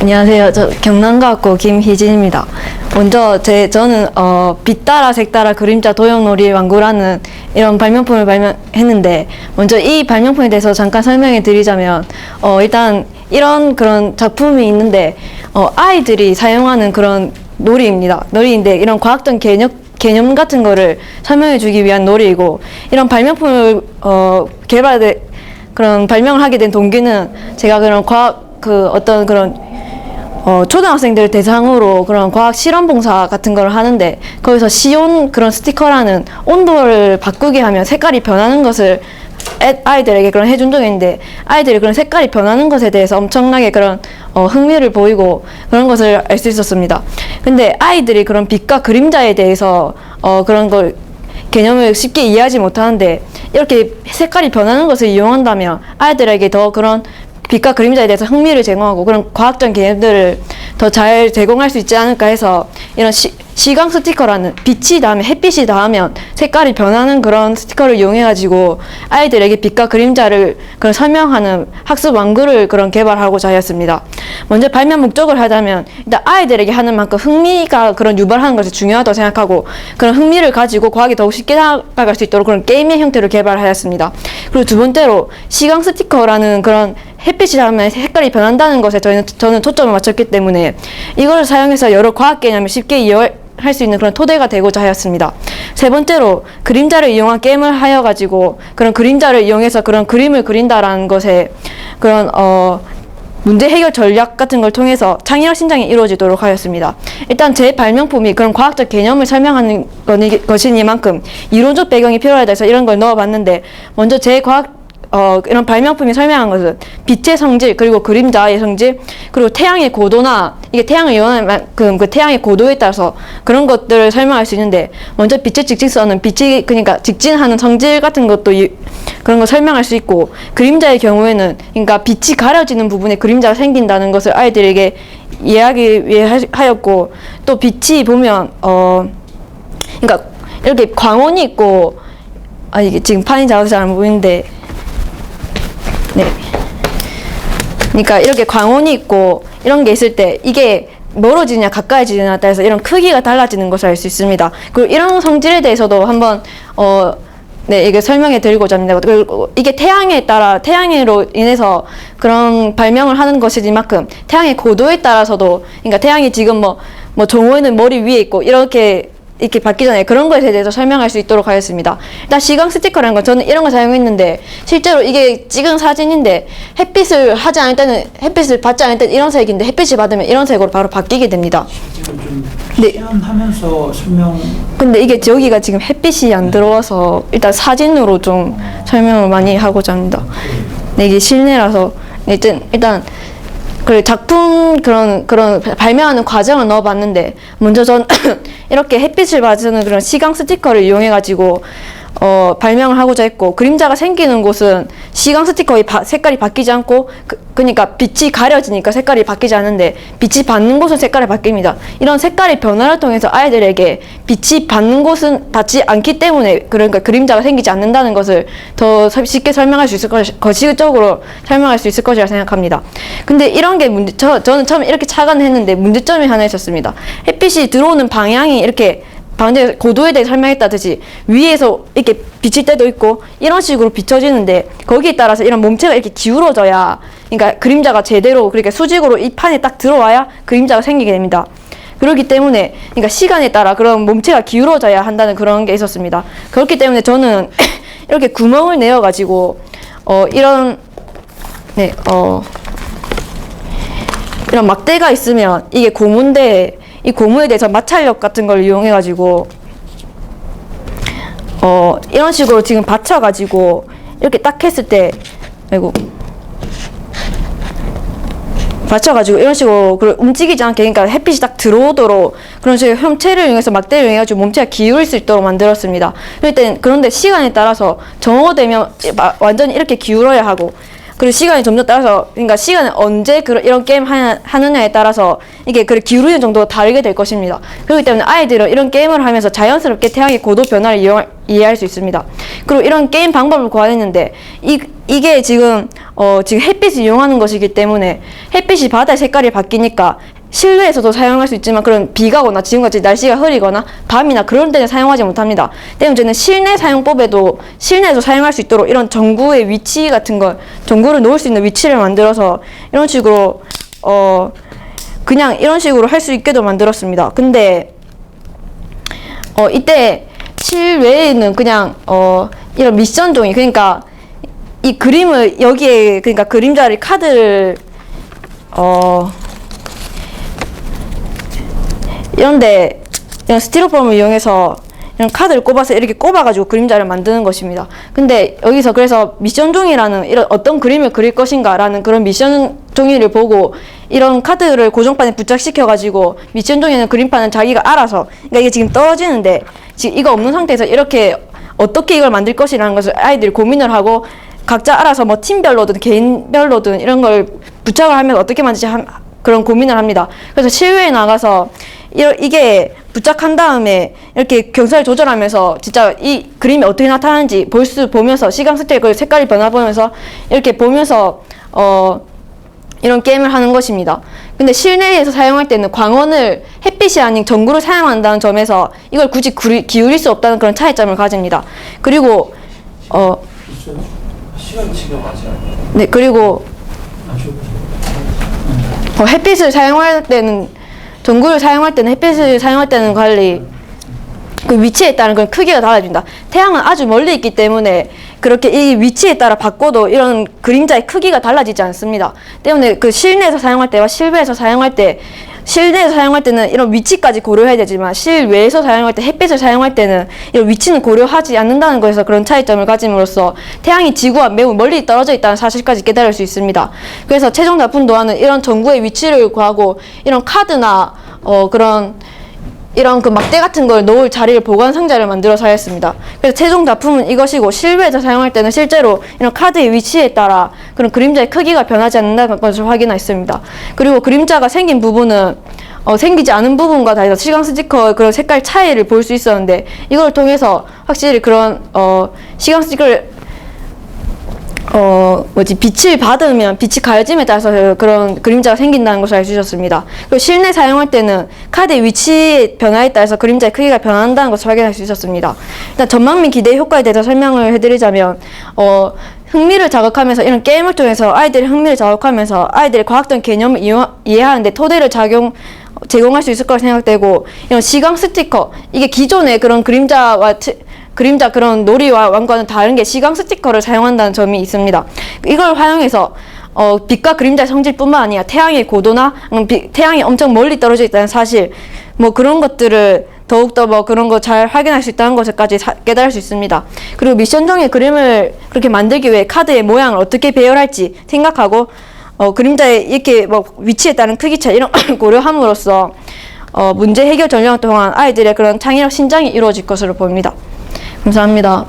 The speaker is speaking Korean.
안녕하세요. 저 경남과학고 김희진입니다. 먼저 저는 빛 따라 색 따라 그림자 도형놀이 완구라는 이런 발명품을 발명했는데, 먼저 이 발명품에 대해서 잠깐 설명해 드리자면, 일단 이런 그런 작품이 있는데 아이들이 사용하는 그런 놀이입니다. 놀이인데 이런 과학적 개념 같은 거를 설명해 주기 위한 놀이이고, 이런 발명품을 그런 발명을 하게 된 동기는 제가 그런 어떤 그런 초등학생들 대상으로 그런 과학 실험 봉사 같은 걸 하는데, 거기서 시온 그런 스티커라는 온도를 바꾸게 하면 색깔이 변하는 것을 아이들에게 그런 해준 적이 있는데, 아이들이 그런 색깔이 변하는 것에 대해서 엄청나게 그런 흥미를 보이고 그런 것을 알 수 있었습니다. 근데 아이들이 그런 빛과 그림자에 대해서 그런 걸 개념을 쉽게 이해하지 못하는데, 이렇게 색깔이 변하는 것을 이용한다면 아이들에게 더 그런 빛과 그림자에 대해서 흥미를 제공하고 그런 과학적 개념들을 더 잘 제공할 수 있지 않을까 해서, 이런 시광 스티커라는 빛이 닿으면, 햇빛이 닿으면 색깔이 변하는 그런 스티커를 이용해가지고 아이들에게 빛과 그림자를 그런 설명하는 학습 완구를 그런 개발하고자 하였습니다. 먼저 발명 목적을 하자면, 일단 아이들에게 하는 만큼 흥미가 그런 유발하는 것이 중요하다고 생각하고, 그런 흥미를 가지고 과학에 더욱 쉽게 다가갈 수 있도록 그런 게임의 형태로 개발하였습니다. 그리고 두 번째로 시광 스티커라는 그런 햇빛이 닿으면 색깔이 변한다는 것에 저는 초점을 맞췄기 때문에 이걸 사용해서 여러 과학 개념을 쉽게 이해할 수 있는 그런 토대가 되고자 하였습니다. 세 번째로 그림자를 이용한 게임을 하여가지고 그런 그림자를 이용해서 그런 그림을 그린다라는 것에 그런 문제 해결 전략 같은 걸 통해서 창의력 신장이 이루어지도록 하였습니다. 일단 제 발명품이 그런 과학적 개념을 설명하는 것이니만큼 이론적 배경이 필요하다 해서 이런 걸 넣어봤는데, 먼저 제 이런 발명품이 설명한 것은 빛의 성질, 그리고 그림자의 성질, 그리고 태양의 고도나 이게 태양을 이용하는 만큼 그 태양의 고도에 따라서 그런 것들을 설명할 수 있는데, 먼저 빛의 직진선은 빛이 그러니까 직진하는 성질 같은 것도 그런 거 설명할 수 있고, 그림자의 경우에는 그러니까 빛이 가려지는 부분에 그림자가 생긴다는 것을 아이들에게 이해하기 위해 하였고, 또 빛이 보면 그러니까 이렇게 광원이 있고, 이게 지금 판이 작아서 잘 안 보이는데, 네. 그러니까 이렇게 광원이 있고 이런 게 있을 때 이게 멀어지느냐 가까이지느냐에 따라서 이런 크기가 달라지는 것을 알 수 있습니다. 그리고 이런 성질에 대해서도 한번 이게 설명해 드리고자 합니다. 그리고 이게 태양으로 인해서 그런 발명을 하는 것이니만큼 태양의 고도에 따라서도, 그러니까 태양이 지금 뭐 정오에는 머리 위에 있고 이렇게 받기 전에 그런 것에 대해서 설명할 수 있도록 하였습니다. 일단 시광 스티커라는 건 저는 이런 걸 사용했는데, 실제로 이게 찍은 사진인데 햇빛을 받지 않을 때는 이런 색인데 햇빛이 받으면 이런 색으로 바로 바뀌게 됩니다. 지금 좀 시연하면서 설명. 근데 이게 여기가 지금 햇빛이 안 들어와서 일단 사진으로 좀 설명을 많이 하고자 합니다. 네, 이게 실내라서 일단 그 작품 그런 발명하는 과정을 넣어봤는데, 먼저 전 이렇게 햇빛을 받는 그런 시광 스티커를 이용해가지고 발명을 하고자 했고, 그림자가 생기는 곳은 시광 스티커의 색깔이 바뀌지 않고 그러니까 빛이 가려지니까 색깔이 바뀌지 않는데, 빛이 받는 곳은 색깔이 바뀝니다. 이런 색깔의 변화를 통해서 아이들에게 빛이 받는 곳은 받지 않기 때문에 그러니까 그림자가 생기지 않는다는 것을 더 쉽게 설명할 수 있을 거시적으로 설명할 수 있을 것이라 생각합니다. 근데 이런 게 저는 처음에 이렇게 착안을 했는데 문제점이 하나 있었습니다. 햇빛이 들어오는 방향이 이렇게 방금 고도에 대해 설명했다듯이 위에서 이렇게 비칠 때도 있고 이런 식으로 비춰지는데, 거기에 따라서 이런 몸체가 이렇게 기울어져야, 그러니까 그림자가 제대로 그렇게 수직으로 이 판에 딱 들어와야 그림자가 생기게 됩니다. 그렇기 때문에 그러니까 시간에 따라 그런 몸체가 기울어져야 한다는 그런 게 있었습니다. 그렇기 때문에 저는 이렇게 구멍을 내어가지고 이런 막대가 있으면 이게 고무인데, 이 고무에 대해서 마찰력 같은 걸 이용해가지고 이런 식으로 지금 받쳐가지고 이렇게 딱 했을 때 받쳐가지고 이런 식으로 움직이지 않게, 그러니까 햇빛이 딱 들어오도록 그런 식의 형체를 이용해서 막대를 이용해가지고 몸체가 기울일 수 있도록 만들었습니다. 그런데 시간에 따라서 정오되면 완전히 이렇게 기울어야 하고, 그리고 시간이 점점 따라서, 그러니까 시간을 언제 이런 게임 하느냐에 따라서 이게 기울이는 정도가 다르게 될 것입니다. 그렇기 때문에 아이들은 이런 게임을 하면서 자연스럽게 태양의 고도 변화를 이해할 수 있습니다. 그리고 이런 게임 방법을 구현했는데, 이게 지금 지금 햇빛을 이용하는 것이기 때문에 햇빛이 바다의 색깔이 바뀌니까 실내에서도 사용할 수 있지만 그런 비가 오거나 지금같이 날씨가 흐리거나 밤이나 그런 때는 사용하지 못합니다. 때문에 저는 실내 사용법에도 실내에서 사용할 수 있도록 이런 전구의 위치 같은 걸 전구를 놓을 수 있는 위치를 만들어서 이런 식으로 그냥 이런 식으로 할 수 있게도 만들었습니다. 근데 이때 실외에는 그냥 이런 미션 종이 그러니까 이 그림을 여기에 그러니까 그림자를 카드를 이런데 이런 스티로폼을 이용해서 이런 카드를 꼽아서 이렇게 꼽아가지고 그림자를 만드는 것입니다. 근데 여기서 그래서 미션 종이라는 이런 어떤 그림을 그릴 것인가라는 그런 미션 종이를 보고 이런 카드를 고정판에 부착시켜가지고 미션 종이는 그림판은 자기가 알아서 그러니까 이게 지금 떨어지는데 지금 이거 없는 상태에서 이렇게 어떻게 이걸 만들 것이라는 것을 아이들이 고민을 하고 각자 알아서 뭐 팀별로든 개인별로든 이런 걸 부착을 하면 어떻게 만들지 그런 고민을 합니다. 그래서 실외에 나가서 이게 부착한 다음에 이렇게 경사를 조절하면서 진짜 이 그림이 어떻게 나타나는지 보면서 시각 스택 색깔이 변화보면서 이렇게 보면서 이런 게임을 하는 것입니다. 근데 실내에서 사용할 때는 광원을 햇빛이 아닌 전구를 사용한다는 점에서 이걸 굳이 기울일 수 없다는 그런 차이점을 가집니다. 그리고 시간치가 맞아요. 네, 그리고 햇빛을 사용할 때는 전구를 사용할 때는 햇빛을 사용할 때는 관리 그 위치에 따른 그런 크기가 달라진다. 태양은 아주 멀리 있기 때문에 그렇게 이 위치에 따라 바꿔도 이런 그림자의 크기가 달라지지 않습니다. 때문에 그 실내에서 사용할 때와 실외에서 사용할 때 실내에서 사용할 때는 이런 위치까지 고려해야 되지만 실외에서 사용할 때 햇빛을 사용할 때는 이런 위치는 고려하지 않는다는 것에서 그런 차이점을 가짐으로써 태양이 지구와 매우 멀리 떨어져 있다는 사실까지 깨달을 수 있습니다. 그래서 최종 작품 도안은 이런 전구의 위치를 구하고 이런 카드나 이런 그 막대 같은 걸 놓을 자리를 보관 상자를 만들어서 하였습니다. 그래서 최종 작품은 이것이고 실외에서 사용할 때는 실제로 이런 카드의 위치에 따라 그런 그림자의 크기가 변하지 않는다는 것을 확인했습니다. 그리고 그림자가 생긴 부분은 생기지 않은 부분과 달리 시각 스티커의 그런 색깔 차이를 볼 수 있었는데 이걸 통해서 확실히 그런 시각 스티커를 빛을 받으면 빛이 가해짐에 따라서 그런 그림자가 생긴다는 것을 알 수 있었습니다. 그리고 실내 사용할 때는 카드의 위치 변화에 따라서 그림자의 크기가 변한다는 것을 확인할 수 있었습니다. 일단 전망 및 기대 효과에 대해서 설명을 해드리자면 흥미를 자극하면서 이런 게임을 통해서 아이들의 흥미를 자극하면서 아이들의 과학적 개념을 이해하는 데 토대를 제공할 수 있을 거라 생각되고 이런 시각 스티커 이게 기존의 그런 그림자 그런 놀이와 왕과는 다른 게 시각 스티커를 사용한다는 점이 있습니다. 이걸 활용해서 빛과 그림자의 성질뿐만 아니라 태양의 고도나 태양이 엄청 멀리 떨어져 있다는 사실 뭐 그런 것들을 더욱더 뭐 그런 거 잘 확인할 수 있다는 것까지 깨달을 수 있습니다. 그리고 미션종의 그림을 그렇게 만들기 위해 카드의 모양을 어떻게 배열할지 생각하고 그림자의 이렇게 뭐 위치에 따른 크기 차이 이런 걸 고려함으로써 문제 해결 전략 동안 아이들의 그런 창의력 신장이 이루어질 것으로 보입니다. 감사합니다.